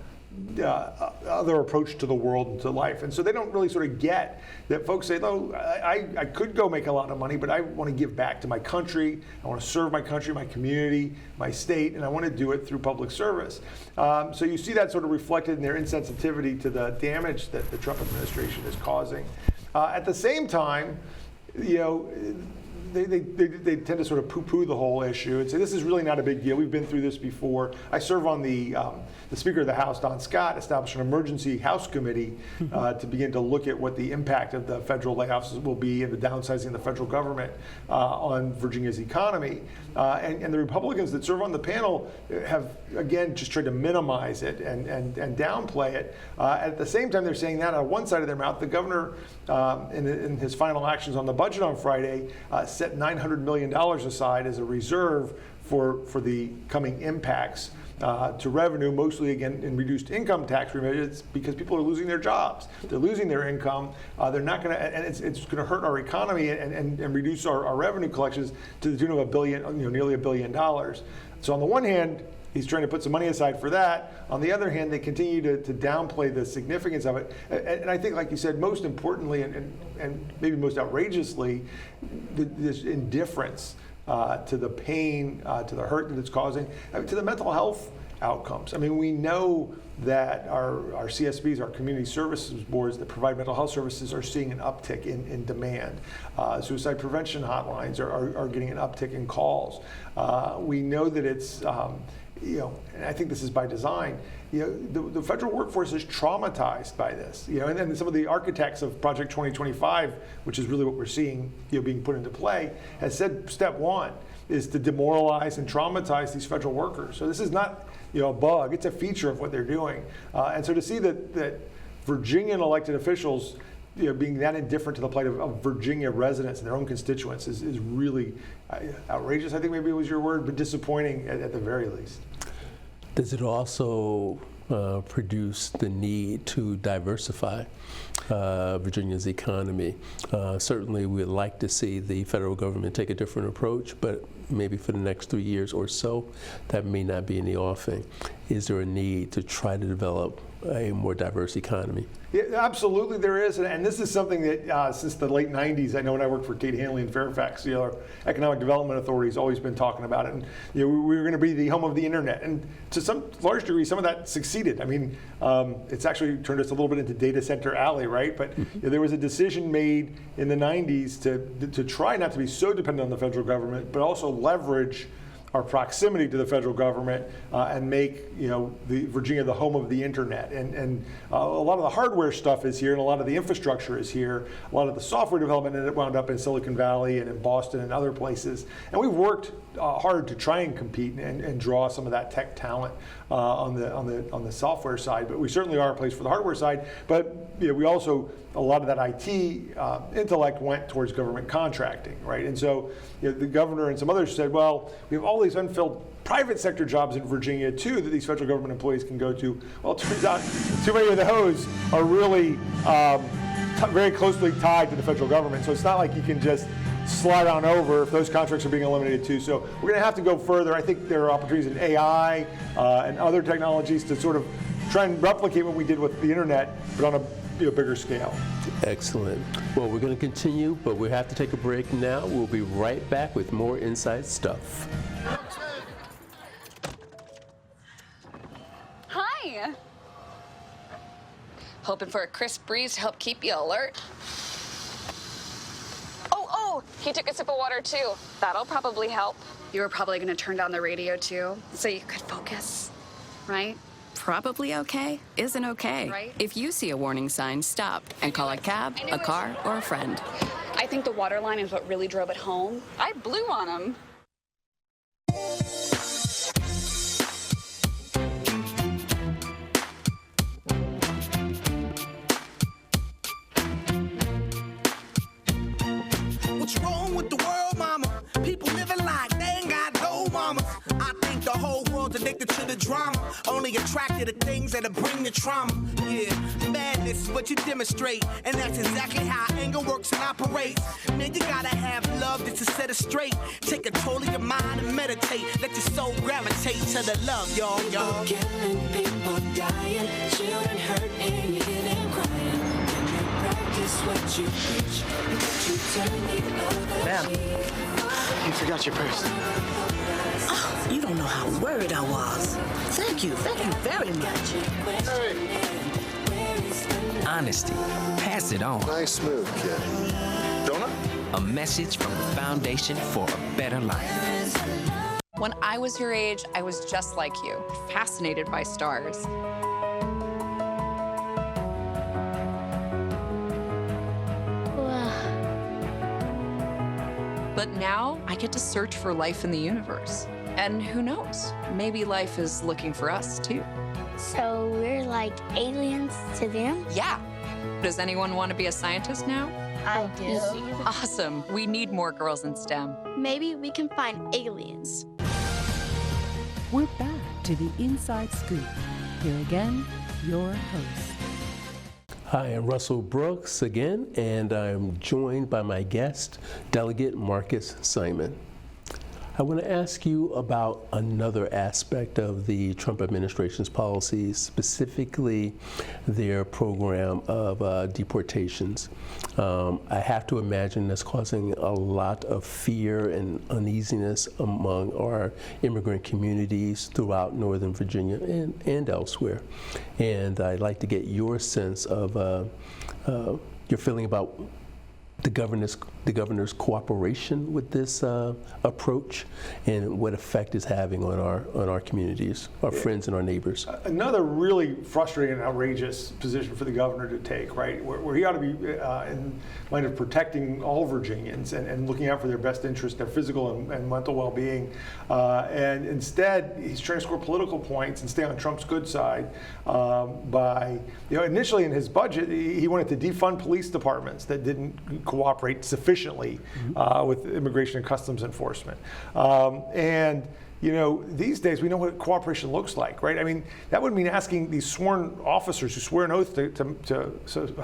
other approach to the world and to life. And so they don't really sort of get that folks say, oh, I could go make a lot of money, but I want to give back to my country. I want to serve my country, my community, my state, and I want to do it through public service. So you see that sort of reflected in their insensitivity to the damage that the Trump administration is causing. At the same time, they tend to sort of poo-poo the whole issue and say this is really not a big deal. We've been through this before. I serve on the Speaker of the House, Don Scott, established an emergency House committee to begin to look at what the impact of the federal layoffs will be and the downsizing of the federal government on Virginia's economy. And the Republicans that serve on the panel have, again, just tried to minimize it and downplay it. At the same time, they're saying that on one side of their mouth, the governor, in his final actions on the budget on Friday, set $900 million aside as a reserve for the coming impacts to revenue, mostly again in reduced income tax rebates, because people are losing their jobs. They're losing their income. They're not going to, and it's going to hurt our economy and reduce our revenue collections to the tune of nearly $1 billion. So on the one hand, he's trying to put some money aside for that. On the other hand, they continue to downplay the significance of it. And I think, like you said, most importantly and maybe most outrageously, this indifference to the pain, to the hurt that it's causing, to the mental health outcomes. I mean, we know that our CSBs, our community services boards that provide mental health services, are seeing an uptick in demand. Suicide prevention hotlines are getting an uptick in calls. We know that it's, and I think this is by design, the federal workforce is traumatized by this. And then some of the architects of Project 2025, which is really what we're seeing being put into play, has said step one is to demoralize and traumatize these federal workers. So this is not a bug, it's a feature of what they're doing. And so to see that Virginian elected officials being that indifferent to the plight of Virginia residents and their own constituents is really outrageous, I think maybe was your word, but disappointing at the very least. Does it also produce the need to diversify Virginia's economy? Certainly we'd like to see the federal government take a different approach, but maybe for the next 3 years or so, that may not be in the offing. Is there a need to try to develop a more diverse economy? Yeah, absolutely there is, and this is something that since the late 90s, I know when I worked for Kate Hanley in Fairfax, our Economic Development Authority has always been talking about it, and we were going to be the home of the internet, and to some large degree, some of that succeeded. I mean, it's actually turned us a little bit into data center alley, right? But there was a decision made in the 90s to try not to be so dependent on the federal government, but also leverage our proximity to the federal government and make the Virginia the home of the internet. And a lot of the hardware stuff is here, and a lot of the infrastructure is here. A lot of the software development and it wound up in Silicon Valley and in Boston and other places. And we've worked hard to try and compete and draw some of that tech talent on the software side. But we certainly are a place for the hardware side. But we also, a lot of that IT intellect went towards government contracting, right? And so the governor and some others said, well, we have all these unfilled private sector jobs in Virginia too that these federal government employees can go to. Well, it turns out too many of those are really very closely tied to the federal government. So it's not like you can just slide on over if those contracts are being eliminated too. So we're going to have to go further. I think there are opportunities in AI and other technologies to sort of try and replicate what we did with the internet, but on a bigger scale. Excellent. Well, we're going to continue, but we have to take a break now. We'll be right back with more Inside Stuff. Hi. Hoping for a crisp breeze to help keep you alert. Oh, he took a sip of water too. That'll probably help. You were probably going to turn down the radio too, so you could focus, right? Probably okay isn't okay. Right? If you see a warning sign, stop and call a cab, a car, or a friend. I think the water line is what really drove it home. I blew on him. What's wrong with the world, mama? People living like they ain't got no mama. I think the whole world's addicted to the drama, only attracted to things that'll bring the trauma. Yeah, madness is what you demonstrate, and that's exactly how anger works and operates. Man, you gotta have love just to set it straight. Take control of your mind and meditate. Let your soul gravitate to the love, y'all. People killing, people dying, children hurt and you hear them crying. When you practice what you preach, but you turn the other Ma'am, cheek. you forgot your purse. Oh, you don't know how worried I was. Thank you very much. Honesty. Pass it on. Nice move, kid. Donut? A message from the Foundation for a Better Life. When I was your age, I was just like you, fascinated by stars. But now I get to search for life in the universe. And who knows, maybe life is looking for us too. So we're like aliens to them? Yeah. Does anyone want to be a scientist now? I do. Awesome. We need more girls in STEM. Maybe we can find aliens. We're back to the Inside Scoop. Here again, your host. Hi, I'm Russell Brooks again, and I'm joined by my guest, Delegate Marcus Simon. I want to ask you about another aspect of the Trump administration's policies, specifically their program of deportations. I have to imagine that's causing a lot of fear and uneasiness among our immigrant communities throughout Northern Virginia and elsewhere. And I'd like to get your sense of your feeling about the governor's cooperation with this approach and what effect it's having on our communities, our friends and our neighbors. Another really frustrating and outrageous position for the governor to take, right? Where he ought to be in mind of protecting all Virginians and looking out for their best interest, their physical and mental well-being. And instead, he's trying to score political points and stay on Trump's good side by, initially in his budget, he wanted to defund police departments that didn't cooperate sufficiently with immigration and customs enforcement. And these days we know what cooperation looks like, right? I mean, that would mean asking these sworn officers who swear an oath to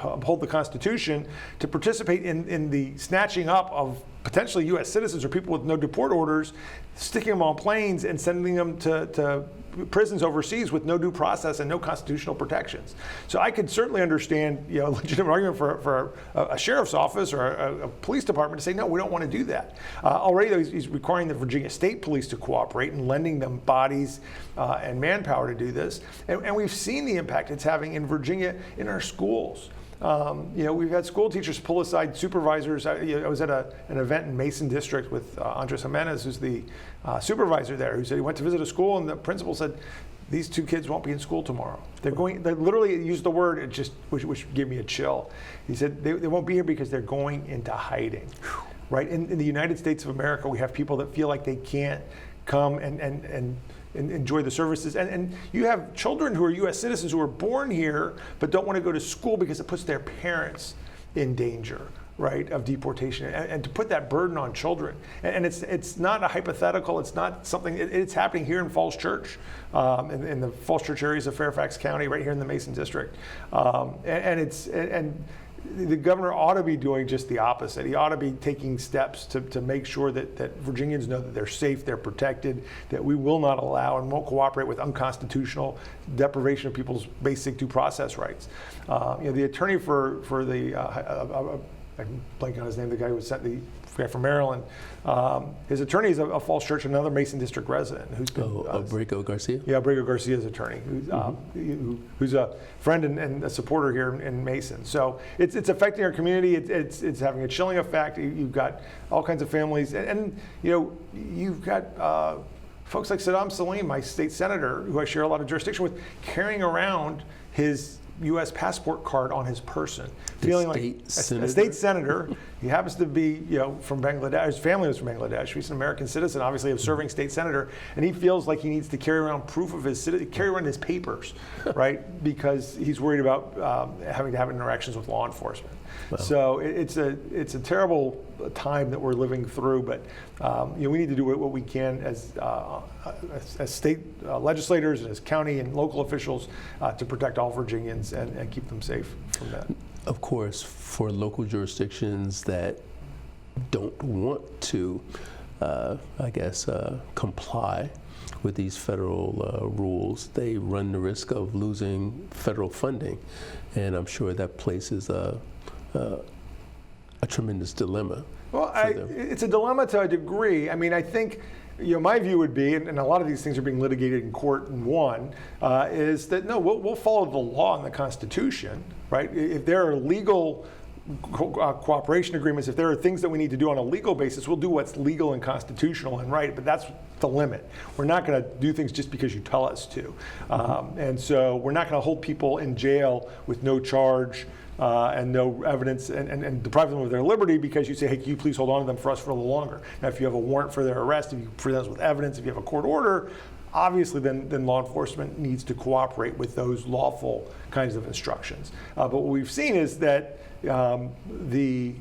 uphold the Constitution to participate in the snatching up of potentially U.S. citizens or people with no deport orders, sticking them on planes and sending them to prisons overseas with no due process and no constitutional protections. So I could certainly understand, a legitimate argument for a sheriff's office or a police department to say, no, we don't want to do that. Already, though, he's requiring the Virginia State Police to cooperate and lending them bodies and manpower to do this. And we've seen the impact it's having in Virginia in our schools. We've had school teachers pull aside supervisors. I was at an event in Mason District with Andres Jimenez, who's the supervisor there, who said he went to visit a school and the principal said, these two kids won't be in school tomorrow. They literally used the word, which gave me a chill. He said they won't be here because they're going into hiding, right? In the United States of America, we have people that feel like they can't come and enjoy the services. And you have children who are U.S. citizens who are born here but don't want to go to school because it puts their parents in danger, right, of deportation. And to put that burden on children. And it's not a hypothetical, it's not something, it's happening here in Falls Church, in the Falls Church areas of Fairfax County, right here in the Mason District. And the governor ought to be doing just the opposite. He ought to be taking steps to make sure that Virginians know that they're safe, they're protected, that we will not allow and won't cooperate with unconstitutional deprivation of people's basic due process rights. The attorney for the, I'm blanking on his name, the guy who was sent, the guy from Maryland, his attorney is a Falls Church, another Mason District resident who's been Abrego Garcia. Yeah, Abrego Garcia's attorney, who's a friend and a supporter here in Mason. So it's affecting our community. It's having a chilling effect. You've got all kinds of families, and you've got folks like Saddam Salim, my state senator, who I share a lot of jurisdiction with, carrying around his U.S. passport card on his person, feeling like a state senator. He happens to be, from Bangladesh. His family was from Bangladesh. He's an American citizen, obviously, a serving state senator, and he feels like he needs to carry around proof of his carry around his papers, right? Because he's worried about having to have interactions with law enforcement. Wow. So it's a terrible time that we're living through, but we need to do what we can as state legislators and as county and local officials to protect all Virginians and keep them safe from that. Of course, for local jurisdictions that don't want to, comply with these federal rules, they run the risk of losing federal funding, and I'm sure that places a tremendous dilemma. Well, it's a dilemma to a degree. I mean, I think, my view would be, and a lot of these things are being litigated in court and won, is that no, we'll follow the law and the Constitution, right? If there are legal cooperation agreements, if there are things that we need to do on a legal basis, we'll do what's legal and constitutional and right, but that's the limit. We're not going to do things just because you tell us to. And so we're not going to hold people in jail with no charge and no evidence and deprive them of their liberty because you say, hey, can you please hold on to them for us for a little longer? Now, if you have a warrant for their arrest, if you present us with evidence, if you have a court order, obviously then law enforcement needs to cooperate with those lawful kinds of instructions. But what we've seen is that the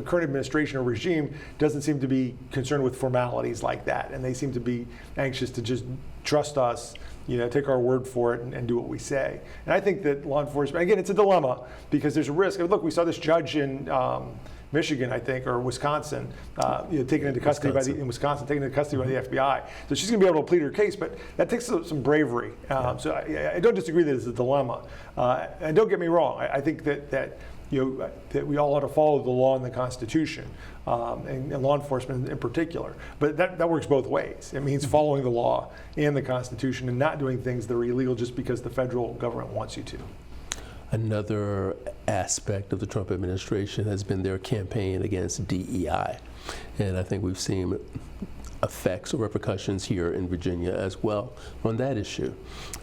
current administration or regime doesn't seem to be concerned with formalities like that, and they seem to be anxious to just trust us, take our word for it and do what we say. And I think that law enforcement, again, it's a dilemma because there's a risk. Look, we saw this judge in Michigan, I think, or Wisconsin, taken into custody by the FBI. So she's going to be able to plead her case, but that takes some bravery. So I don't disagree that it's a dilemma. And don't get me wrong, I think that we all ought to follow the law and the Constitution, and law enforcement in particular. But that works both ways. It means following the law and the Constitution and not doing things that are illegal just because the federal government wants you to. Another aspect of the Trump administration has been their campaign against DEI. And I think we've seen effects or repercussions here in Virginia as well on that issue.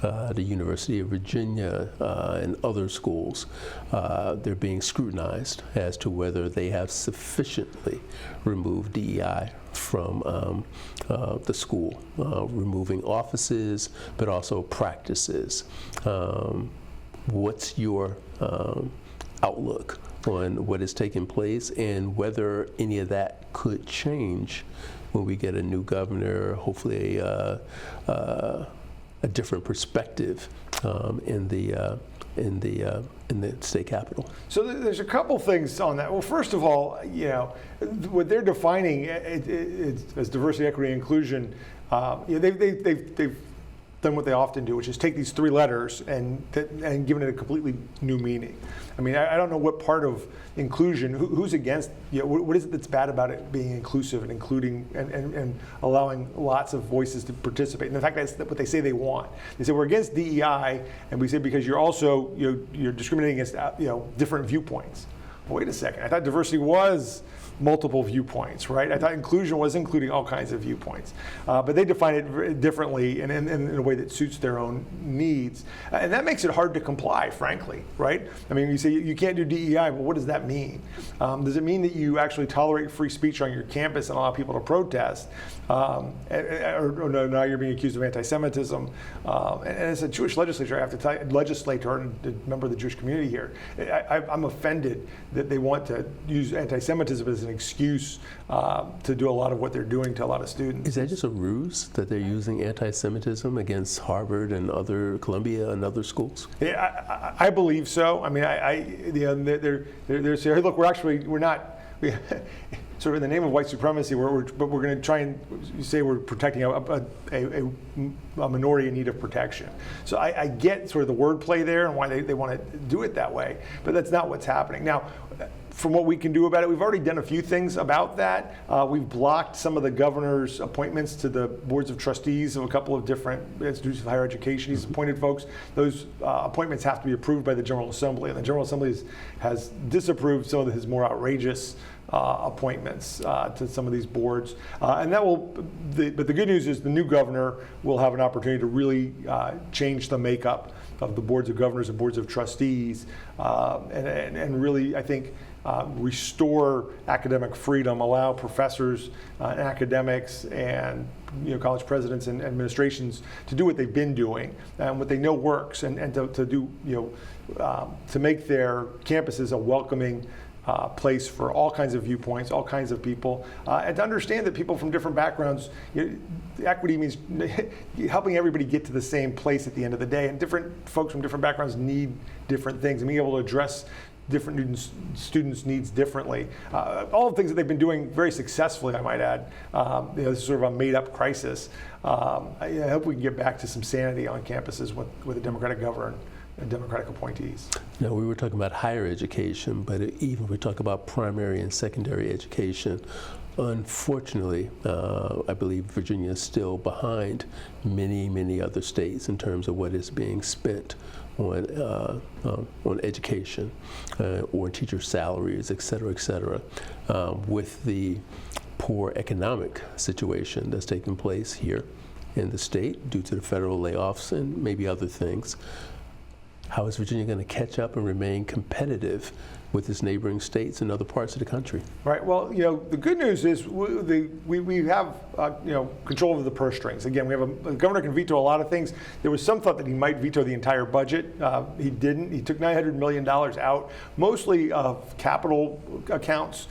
The University of Virginia and other schools, they're being scrutinized as to whether they have sufficiently removed DEI from the school, removing offices, but also practices. What's your outlook on what is taking place and whether any of that could change when we get a new governor, hopefully a different perspective in the state capitol? So there's a couple things on that. Well, first of all, what they're defining as diversity, equity, and inclusion, they've done what they often do, which is take these three letters and given it a completely new meaning. I mean, I don't know what part of inclusion, who's against, what is it that's bad about it being inclusive and including and allowing lots of voices to participate? And in fact, that's what they say they want. They say we're against DEI, and we say because you're also, you're discriminating against, different viewpoints. Well, wait a second, I thought diversity was multiple viewpoints, right? I thought inclusion was including all kinds of viewpoints. But they define it differently and in a way that suits their own needs. And that makes it hard to comply, frankly, right? I mean, you say you can't do DEI, but what does that mean? Does it mean that you actually tolerate free speech on your campus and allow people to protest? Or no, now you're being accused of anti-Semitism. And as a Jewish legislator, I have to tell you, legislator and a member of the Jewish community here, I'm offended that they want to use anti-Semitism as an excuse to do a lot of what they're doing to a lot of students. Is that just a ruse that they're using anti-Semitism against Harvard and Columbia and other schools? Yeah, I believe so. I mean, they're saying, hey, look, we're not. Sort of in the name of white supremacy, but we're going to try and say we're protecting a minority in need of protection. So I get sort of the wordplay there and why they want to do it that way, but that's not what's happening. Now, from what we can do about it, we've already done a few things about that. We've blocked some of the governor's appointments to the boards of trustees of a couple of different institutions of higher education. He's appointed folks. Those appointments have to be approved by the General Assembly, and the General Assembly has disapproved some of his more outrageous appointments to some of these boards. And that but the good news is the new governor will have an opportunity to really change the makeup of the boards of governors and boards of trustees, and really, I think, restore academic freedom, allow professors and academics and college presidents and administrations to do what they've been doing and what they know works, and to do to make their campuses a welcoming place for all kinds of viewpoints, all kinds of people, and to understand that people from different backgrounds, equity means helping everybody get to the same place at the end of the day, and different folks from different backgrounds need different things, and being able to address different students' needs differently. All the things that they've been doing very successfully, I might add. This is sort of a made-up crisis. I hope we can get back to some sanity on campuses with a Democratic governor and Democratic appointees. No, we were talking about higher education, but even if we talk about primary and secondary education, unfortunately, I believe Virginia is still behind many other states in terms of what is being spent on education or teacher salaries, et cetera, with the poor economic situation that's taking place here in the state due to the federal layoffs and maybe other things. How is Virginia going to catch up and remain competitive with its neighboring states and other parts of the country? Right. Well, the good news is we have control over the purse strings. Again, the governor can veto a lot of things. There was some thought that he might veto the entire budget. He didn't. He took $900 million out, mostly of capital accounts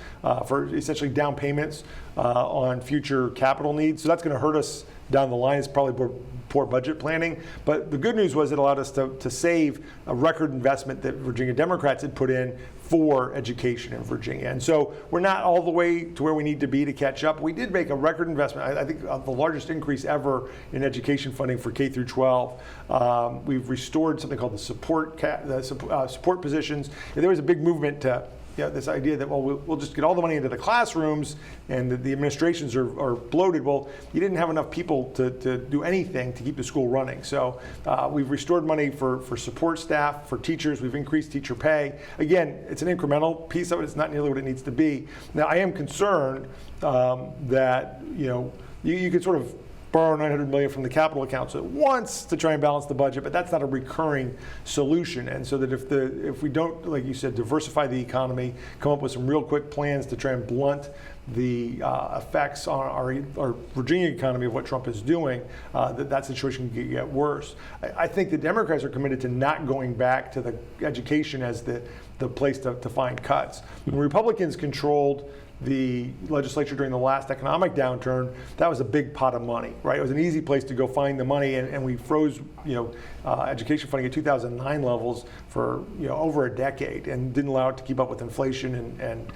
for essentially down payments on future capital needs. So that's going to hurt us down the line. It's probably poor budget planning. But the good news was it allowed us to save a record investment that Virginia Democrats had put in for education in Virginia. And so we're not all the way to where we need to be to catch up. We did make a record investment. I think the largest increase ever in education funding for K through 12. We've restored something called the support positions. And there was a big movement to this idea that, we'll just get all the money into the classrooms and the administrations are bloated. Well, you didn't have enough people to do anything to keep the school running. So we've restored money for support staff, for teachers. We've increased teacher pay. Again, it's an incremental piece of it. It's not nearly what it needs to be. Now, I am concerned that, you could sort of borrow $900 million from the capital accounts at once to try and balance the budget, but that's not a recurring solution. And so that if we don't, like you said, diversify the economy, come up with some real quick plans to try and blunt the effects on our Virginia economy of what Trump is doing, that situation can get worse. I think the Democrats are committed to not going back to the education as the place to find cuts. When Republicans controlled the legislature during the last economic downturn, that was a big pot of money, right? It was an easy place to go find the money, and we froze, education funding at 2009 levels for over a decade, and didn't allow it to keep up with inflation, and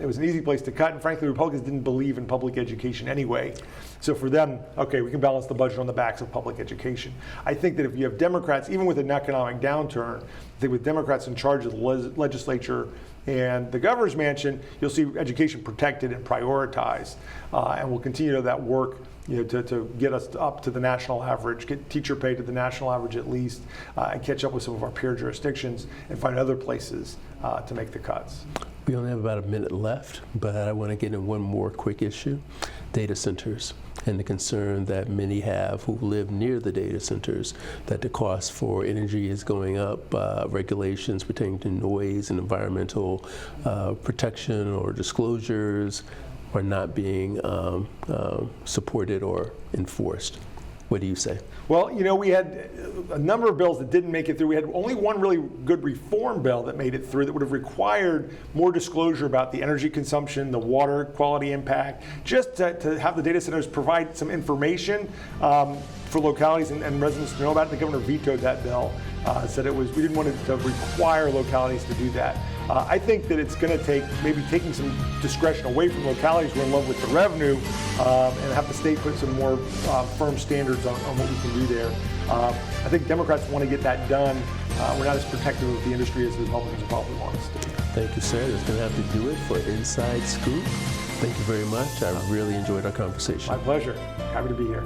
it was an easy place to cut. And frankly, Republicans didn't believe in public education anyway. So for them, okay, we can balance the budget on the backs of public education. I think that if you have Democrats, even with an economic downturn, I think with Democrats in charge of the legislature and the governor's mansion, you'll see education protected and prioritized, and we'll continue that work to get us up to the national average, get teacher pay to the national average at least, and catch up with some of our peer jurisdictions and find other places to make the cuts. We only have about a minute left, but I want to get in one more quick issue: data centers and the concern that many have who live near the data centers that the cost for energy is going up, regulations pertaining to noise and environmental protection or disclosures are not being supported or enforced. What do you say? Well, we had a number of bills that didn't make it through. We had only one really good reform bill that made it through that would have required more disclosure about the energy consumption, the water quality impact, just to have the data centers provide some information for localities and residents to know about it. The governor vetoed that bill, said we didn't want to require localities to do that. I think that it's going to take maybe taking some discretion away from localities who are in love with the revenue and have the state put some more firm standards on what we can do there. I think Democrats want to get that done. We're not as protective of the industry as the Republicans probably want us to be. Thank you, sir. That's going to have to do it for Inside Scoop. Thank you very much. I really enjoyed our conversation. My pleasure. Happy to be here.